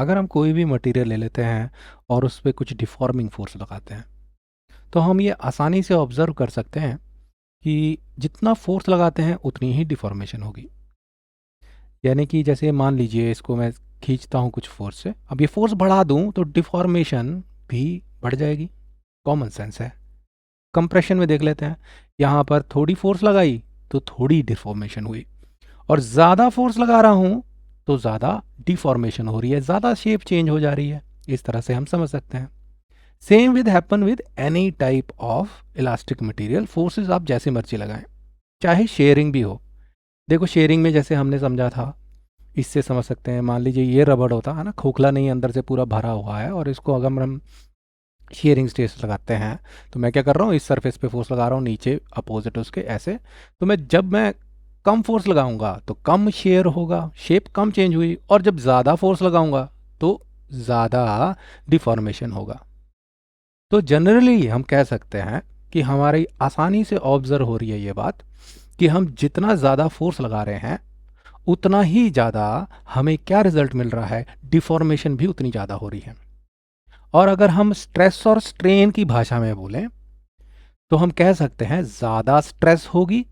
अगर हम कोई भी मटेरियल ले लेते हैं और उस पे कुछ डिफॉर्मिंग फोर्स लगाते हैं, तो हम ये आसानी से ऑब्जर्व कर सकते हैं कि जितना फोर्स लगाते हैं उतनी ही डिफॉर्मेशन होगी। यानी कि जैसे मान लीजिए इसको मैं खींचता हूँ कुछ फोर्स से, अब ये फोर्स बढ़ा दूँ तो डिफॉर्मेशन भी बढ़ जाएगी। कॉमन सेंस है। कंप्रेशन में देख लेते हैं, यहाँ पर थोड़ी फोर्स लगाई तो थोड़ी डिफॉर्मेशन हुई, और ज़्यादा फोर्स लगा रहा हूँ तो ज़्यादा डिफॉर्मेशन हो रही है, ज़्यादा शेप चेंज हो जा रही है। इस तरह से हम समझ सकते हैं। Same with happen with any type of elastic material. Forces आप जैसे मर्जी लगाएं, चाहे शेयरिंग भी हो। देखो शेयरिंग में जैसे हमने समझा था, इससे समझ सकते हैं। मान लीजिए ये रबड़ होता है ना, खोखला नहीं, अंदर से पूरा भरा हुआ है, और इसको अगर हम शेयरिंग स्ट्रेस लगाते हैं तो मैं क्या कर रहा हूँ, इस सरफेस पे फोर्स लगा रहा हूँ, नीचे अपोजिट उसके ऐसे। तो जब मैं कम फोर्स लगाऊंगा तो कम शेयर होगा, शेप कम चेंज हुई, और जब ज़्यादा फोर्स लगाऊंगा तो ज़्यादा डिफॉर्मेशन होगा। तो जनरली हम कह सकते हैं कि हमारी आसानी से ऑब्जर्व हो रही है ये बात कि हम जितना ज़्यादा फोर्स लगा रहे हैं उतना ही ज़्यादा हमें क्या रिजल्ट मिल रहा है, डिफॉर्मेशन भी उतनी ज़्यादा हो रही है। और अगर हम स्ट्रेस और स्ट्रेन की भाषा में बोलें तो हम कह सकते हैं ज़्यादा स्ट्रेस होगी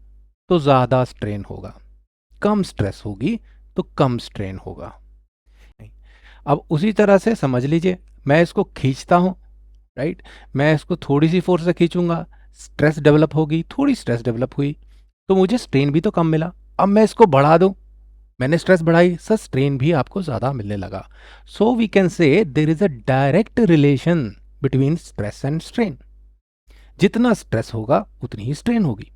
तो ज़्यादा स्ट्रेन होगा, कम स्ट्रेस होगी तो कम स्ट्रेन होगा। अब उसी तरह से समझ लीजिए, मैं इसको खींचता हूँ, राइट। मैं इसको थोड़ी सी फोर्स से खींचूंगा, स्ट्रेस डेवलप होगी, थोड़ी स्ट्रेस डेवलप हुई तो मुझे स्ट्रेन भी तो कम मिला। अब मैं इसको बढ़ा दूं, मैंने स्ट्रेस बढ़ाई सर, स्ट्रेन भी आपको ज़्यादा मिलने लगा। सो we can say there is a direct relation between stress and strain. जितना स्ट्रेस होगा उतनी ही स्ट्रेन होगी।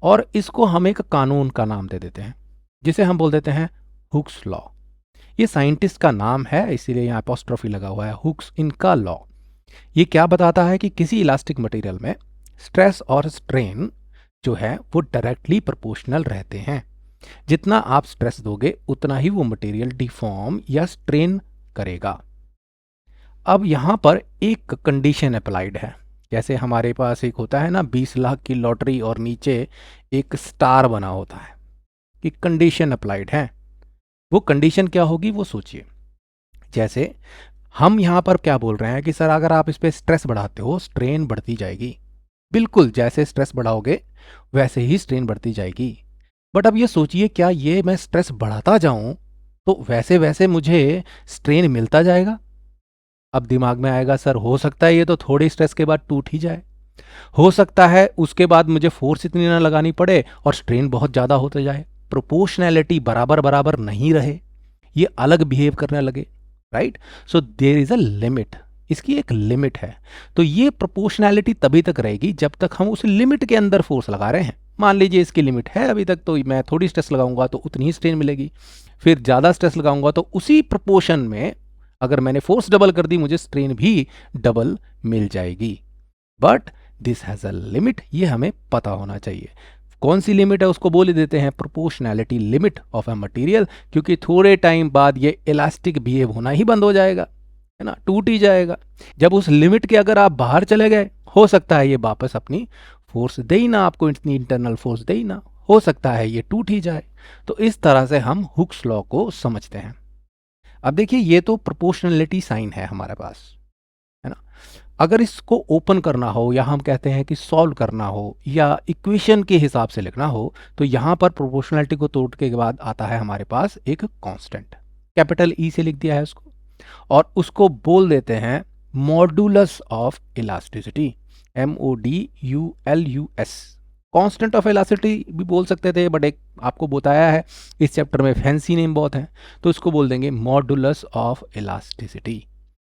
और इसको हम एक कानून का नाम दे देते हैं, जिसे हम बोल देते हैं हुक्स लॉ। ये साइंटिस्ट का नाम है, इसीलिए यहाँ अपोस्ट्रोफी लगा हुआ है, हुक्स इनका लॉ। ये क्या बताता है कि किसी इलास्टिक मटेरियल में स्ट्रेस और स्ट्रेन जो है वो डायरेक्टली प्रोपोर्शनल रहते हैं। जितना आप स्ट्रेस दोगे उतना ही वो मटेरियल डिफॉर्म या स्ट्रेन करेगा। अब यहाँ पर एक कंडीशन अप्लाइड है। जैसे हमारे पास एक होता है ना 20 लाख की लॉटरी और नीचे एक स्टार बना होता है, कि कंडीशन अप्लाइड है। वो कंडीशन क्या होगी वो सोचिए। जैसे हम यहाँ पर क्या बोल रहे हैं कि सर अगर आप इस पर स्ट्रेस बढ़ाते हो स्ट्रेन बढ़ती जाएगी। बिल्कुल, जैसे स्ट्रेस बढ़ाओगे वैसे ही स्ट्रेन बढ़ती जाएगी। बट अब ये सोचिए, क्या ये मैं स्ट्रेस बढ़ाता जाऊं तो वैसे वैसे मुझे स्ट्रेन मिलता जाएगा? अब दिमाग में आएगा सर हो सकता है ये तो थोड़ी स्ट्रेस के बाद टूट ही जाए, हो सकता है उसके बाद मुझे फोर्स इतनी ना लगानी पड़े और स्ट्रेन बहुत ज़्यादा होते जाए, प्रोपोर्शनैलिटी बराबर बराबर नहीं रहे, ये अलग बिहेव करने लगे, right. So there is a limit, इसकी एक लिमिट है। तो ये प्रोपोर्शनैलिटी तभी तक रहेगी जब तक हम उस लिमिट के अंदर फोर्स लगा रहे हैं। मान लीजिए इसकी लिमिट है अभी तक, तो मैं थोड़ी स्ट्रेस लगाऊंगा तो उतनी ही स्ट्रेन मिलेगी, फिर ज़्यादा स्ट्रेस लगाऊंगा तो उसी प्रोपोर्शन में अगर मैंने फोर्स डबल कर दी मुझे स्ट्रेन भी डबल मिल जाएगी। But this has a limit, ये हमें पता होना चाहिए। कौन सी लिमिट है उसको बोल देते हैं proportionality limit of a material, क्योंकि थोड़े टाइम बाद ये इलास्टिक बिहेव होना ही बंद हो जाएगा, है ना, टूट ही जाएगा। जब उस लिमिट के अगर आप बाहर चले गए, हो सकता है ये वापस अपनी फोर्स दे ही ना, आपको इतनी इंटरनल फोर्स दे ही ना, हो सकता है ये टूट ही जाए। तो इस तरह से हम हुक्स लॉ को समझते हैं। अब देखिए ये तो प्रोपोर्शनलिटी साइन है हमारे पास, है ना। अगर इसको ओपन करना हो या हम कहते हैं कि सॉल्व करना हो या इक्वेशन के हिसाब से लिखना हो तो यहाँ पर प्रोपोर्शनलिटी को तोड़ के बाद आता है हमारे पास एक कांस्टेंट, कैपिटल ई से लिख दिया है उसको, और उसको बोल देते हैं modulus of elasticity, MODULUS। Constant of elasticity भी बोल सकते थे, बट एक आपको बताया है इस चैप्टर में फैंसी नेम बहुत है, तो इसको बोल देंगे मॉडुलस ऑफ इलास्टिसिटी।